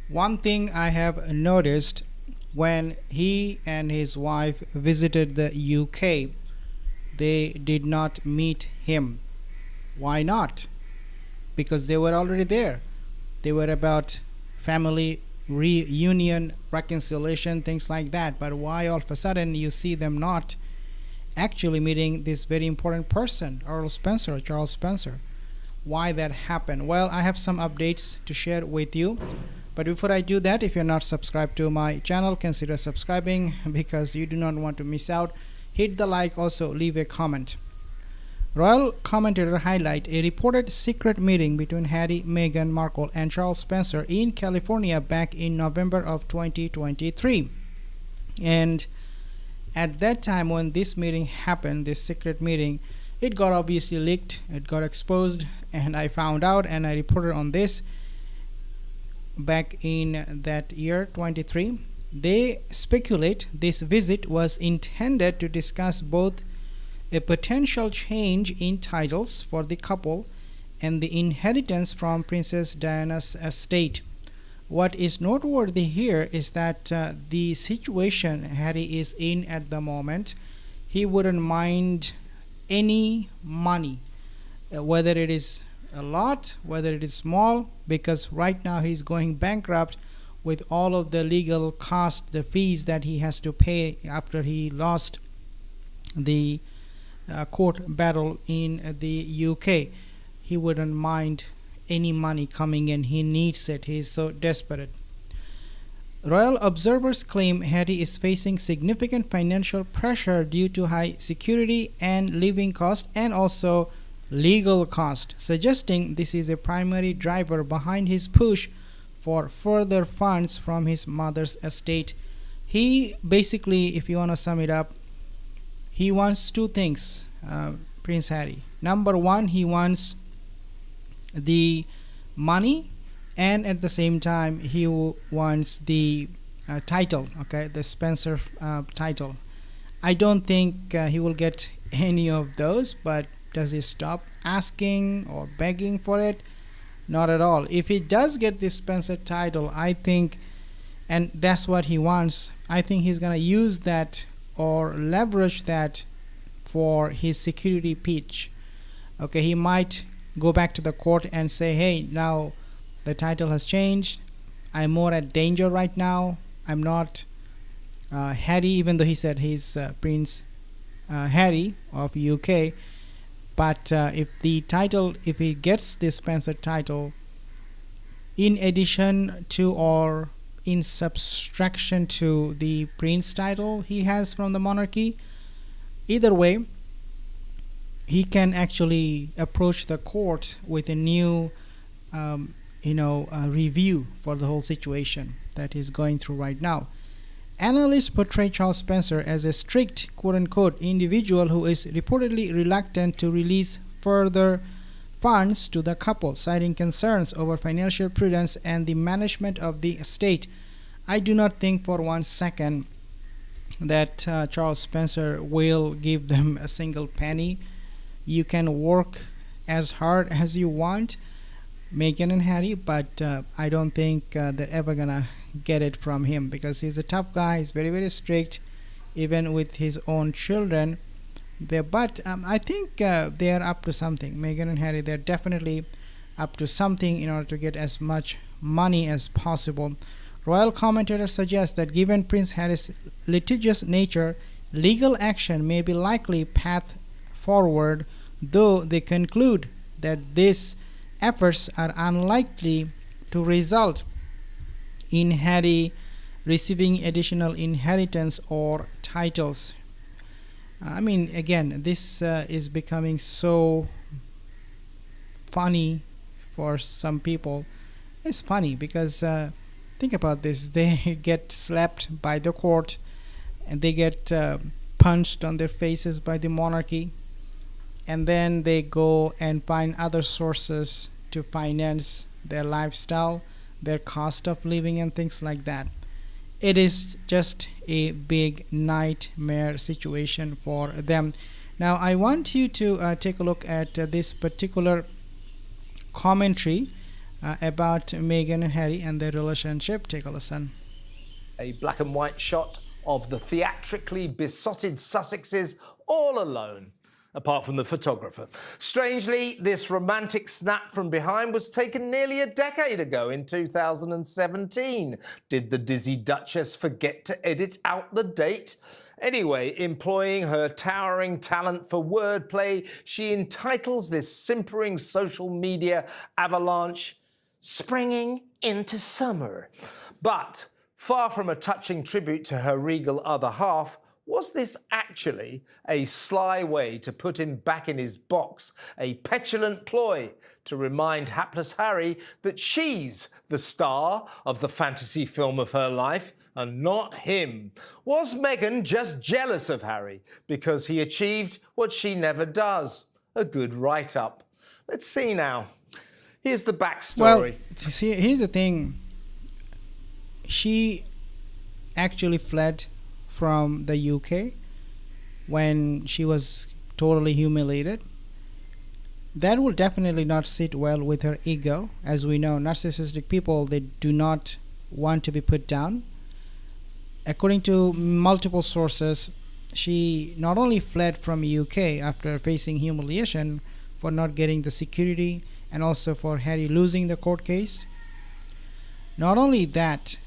One thing I have noticed when he and his wife visited the UK, they did not meet him. Why not? Because they were already there. They were about family reunion, reconciliation, things like that. But why all of a sudden you see them not actually meeting this very important person, Earl Spencer, Charles Spencer? Why that happened? Well, I have some updates to share with you. But before I do that, if you're not subscribed to my channel, consider subscribing because you do not want to miss out. Hit the like, also leave a comment. Royal commentator highlight a reported secret meeting between Harry, Meghan Markle and Charles Spencer in California back in November of 2023. And at that time when this meeting happened, this secret meeting, it got obviously leaked, it got exposed, and I found out and I reported on this back in that year 23. They speculate this visit was intended to discuss both a potential change in titles for the couple and the inheritance from Princess Diana's estate. What is noteworthy here is that the situation Harry is in at the moment, he wouldn't mind any money, whether it is a lot, whether it is small, because right now he's going bankrupt with all of the legal costs, the fees that he has to pay after he lost the court battle in the UK. He wouldn't mind any money coming in. He needs it. He's so desperate. Royal observers claim Harry is facing significant financial pressure due to high security and living costs and also legal cost, suggesting this is a primary driver behind his push for further funds from his mother's estate. He basically, if you want to sum it up, he wants two things, Prince Harry. Number one, he wants the money, and at the same time, he wants the title, okay, the Spencer title. I don't think he will get any of those, but does he stop asking or begging for it? Not at all. If he does get this Spencer title, I think, and that's what he wants, I think he's going to use that or leverage that for his security pitch. Okay, he might go back to the court and say, hey, now the title has changed. I'm more at danger right now. I'm not Harry, even though he said he's Prince Harry of UK. But if he gets this Spencer title, in addition to or in subtraction to the prince title he has from the monarchy, either way, he can actually approach the court with a new, review for the whole situation that he's going through right now. Analysts portray Charles Spencer as a strict, quote-unquote, individual who is reportedly reluctant to release further funds to the couple, citing concerns over financial prudence and the management of the estate. I do not think for 1 second that Charles Spencer will give them a single penny. You can work as hard as you want, Meghan and Harry, but I don't think they're ever gonna get it from him because he's a tough guy. He's very, very strict, even with his own children. But I think they are up to something. Meghan and Harry, they're definitely up to something in order to get as much money as possible. Royal commentators suggest that given Prince Harry's litigious nature, legal action may be likely path forward, though they conclude that these efforts are unlikely to result in Harry receiving additional inheritance or titles. I mean, again, this is becoming so funny for some people. It's funny because think about this. They get slapped by the court and they get punched on their faces by the monarchy, and then they go and find other sources to finance their lifestyle, their cost of living and things like that. It is just a big nightmare situation for them. Now I want you to take a look at this particular commentary about Meghan and Harry and their relationship. Take a listen. A black and white shot of the theatrically besotted Sussexes all alone, apart from the photographer. Strangely, this romantic snap from behind was taken nearly a decade ago in 2017. Did the dizzy Duchess forget to edit out the date? Anyway, employing her towering talent for wordplay, she entitles this simpering social media avalanche "Springing into Summer." But far from a touching tribute to her regal other half, was this actually a sly way to put him back in his box, a petulant ploy to remind hapless Harry that she's the star of the fantasy film of her life and not him? Was Meghan just jealous of Harry because he achieved what she never does? A good write-up. Let's see now. Here's the backstory. Well, see, here's the thing. She actually fled from the UK when she was totally humiliated. That will definitely not sit well with her ego. As we know, narcissistic people, they do not want to be put down. According to multiple sources, she not only fled from UK after facing humiliation for not getting the security and also for Harry losing the court case. Not only that,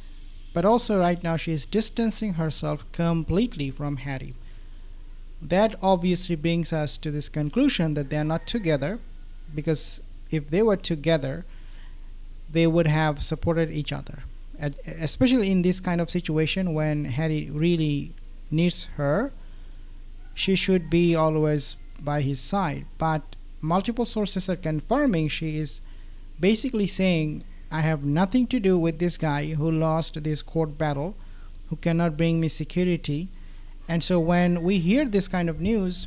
but also right now she is distancing herself completely from Harry. That obviously brings us to this conclusion that they are not together, because if they were together, they would have supported each other. Especially in this kind of situation when Harry really needs her, she should be always by his side. But multiple sources are confirming she is basically saying, I have nothing to do with this guy who lost this court battle, who cannot bring me security. And so when we hear this kind of news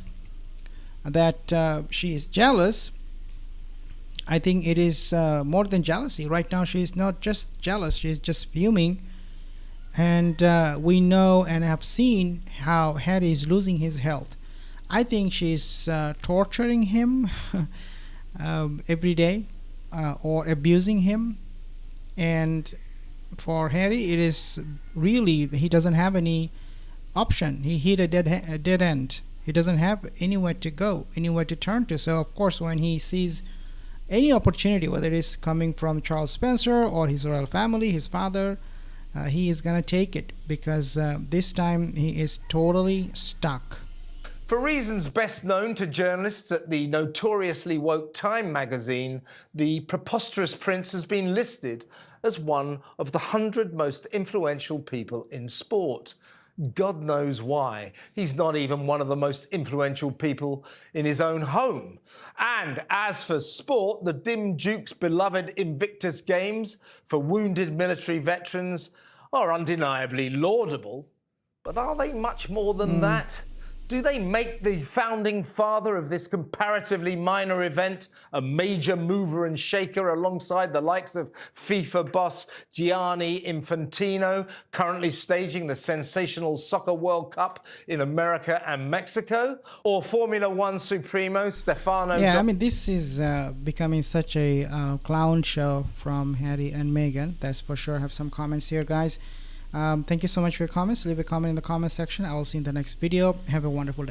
that she is jealous, I think it is more than jealousy. Right now she is not just jealous, she is just fuming. And we know and have seen how Harry is losing his health. I think she's torturing him every day or abusing him. And for Harry, it is really, he doesn't have any option. He hit a dead end. He doesn't have anywhere to go, anywhere to turn to. So of course, when he sees any opportunity, whether it is coming from Charles Spencer or his royal family, his father, he is gonna take it, because this time he is totally stuck. For reasons best known to journalists at the notoriously woke Time magazine, the preposterous prince has been listed as one of the 100 most influential people in sport. God knows why. He's not even one of the most influential people in his own home. And as for sport, the dim Duke's beloved Invictus Games for wounded military veterans are undeniably laudable. But are they much more than that? Do they make the founding father of this comparatively minor event a major mover and shaker alongside the likes of FIFA boss Gianni Infantino, currently staging the sensational Soccer World Cup in America and Mexico? Or Formula One Supremo Stefano... Yeah, I mean, this is becoming such a clown show from Harry and Meghan. That's for sure. I have some comments here, guys. Thank you so much for your comments. Leave a comment in the comment section. I will see you in the next video. Have a wonderful day.